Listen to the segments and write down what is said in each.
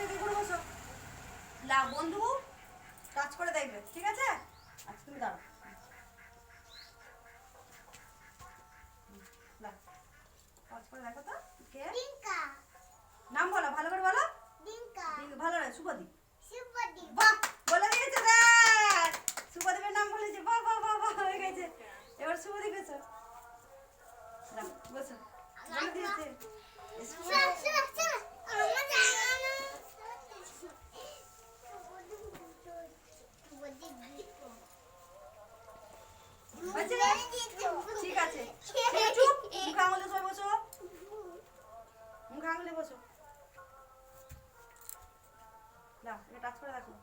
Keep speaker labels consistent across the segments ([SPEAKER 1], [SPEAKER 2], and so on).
[SPEAKER 1] এদিকে করে বসো। না বন্ধু টাচ করে দেখবে, ঠিক আছে? আচ্ছা তুমি দাঁড়াও। টাচ করে দেখো তো কে?
[SPEAKER 2] ডিঙ্কা।
[SPEAKER 1] নাম বলো, ভালো করে বলো।
[SPEAKER 2] ডিঙ্কা।
[SPEAKER 1] ভালো রে, শুভদীপ।
[SPEAKER 2] শুভদীপ।
[SPEAKER 1] বাহ, বলে দিয়েছে দেখ। শুভদীপের নাম বলেছে, বাহ বাহ বাহ বাহ, হয়ে গেছে। এবার শুভদীপ এসো, নাও বসো। বলে দিয়েছে। ঠিক আছে, চুপ, মুখ আঙুলে সবাই বসো, মুখ আঙুলে বসো। না এটা টাচ করে দেখো,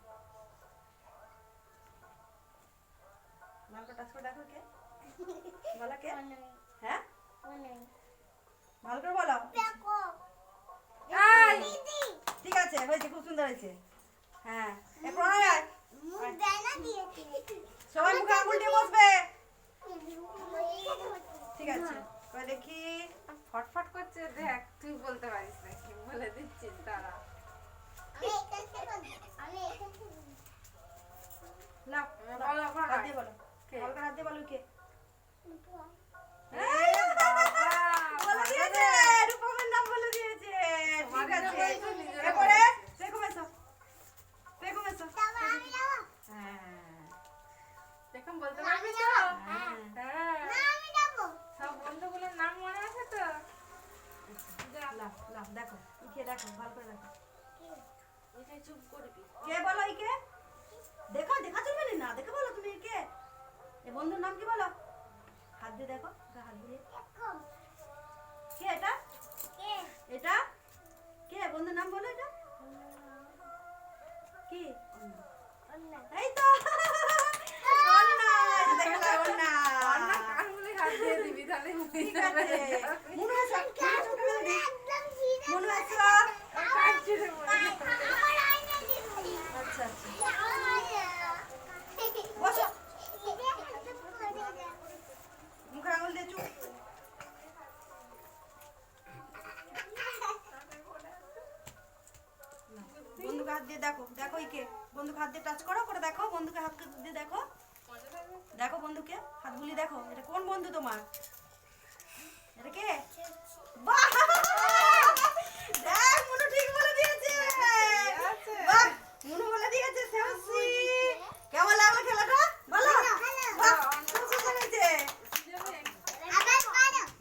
[SPEAKER 1] ভালো করে টাচ করে দেখো কে বলা, কে? হ্যাঁ ভালো করে বলো। ঠিক আছে, হয়েছে, খুব সুন্দর হয়েছে। হ্যাঁ এরপর সবাই মুখে আঙুল দিয়ে বসবে। ঠিক আছে, এবার দেখি।
[SPEAKER 3] ফটফট করছে, দেখ তুই বলতে পারিস না, কি বলে দিচ্ছিস তারা।
[SPEAKER 1] না
[SPEAKER 3] বলো,
[SPEAKER 1] হাত দিয়ে বলো,
[SPEAKER 3] কে?
[SPEAKER 1] ভালো করে হাত দিয়ে বলো কে?
[SPEAKER 3] এই বাবা,
[SPEAKER 1] বলে দিয়েছে, রূপমের নাম বলে দিয়েছে। ঠিক আছে,
[SPEAKER 3] নিজেরা
[SPEAKER 1] এরপরে
[SPEAKER 3] বলেছে।
[SPEAKER 1] পেখম এসো, পেখম এসো। হ্যাঁ
[SPEAKER 3] দেখুন বলতে পারবি তো?
[SPEAKER 1] হ্যাঁ
[SPEAKER 3] হ্যাঁ, সব বন্ধুগুলোর নাম মনে আছে তো? যা,
[SPEAKER 1] লাভ লাভ দেখো ইকে, দেখো ভালো করে দেখো
[SPEAKER 3] এটা চুপ করবি।
[SPEAKER 1] কে বলো ইকে। দেখো, দেখা চলবে না, দেখে বলো তুমি কে। এ বন্ধুর নাম কি বলো? হাত দিয়ে দেখো, হাত দিয়ে। কে এটা? এটা কে? বন্ধুর নাম বলো। এটা কি? এই তো অন্না, দেখলা অন্না।
[SPEAKER 3] অন্য কানগুলি হাত দিয়ে দিবি, তাহলে
[SPEAKER 1] ঠিক আছে, মনু এসো, মনু এসো।
[SPEAKER 3] কান ছিঁড়ে পড়ে যাবে।
[SPEAKER 1] আচ্ছা আচ্ছা বসো, মুখে আঙুল দিয়ে চুপ। বন্ধুকে হাত দিয়ে দেখো, দেখো ইকে। বন্ধুকে হাত দিয়ে টাচ করো, করে দেখো বন্ধুকে হাত দিয়ে দেখো, দেখো বন্ধুকে হাত বুলিয়ে দেখো। এটা কোন বন্ধু তোমার? এটা কে?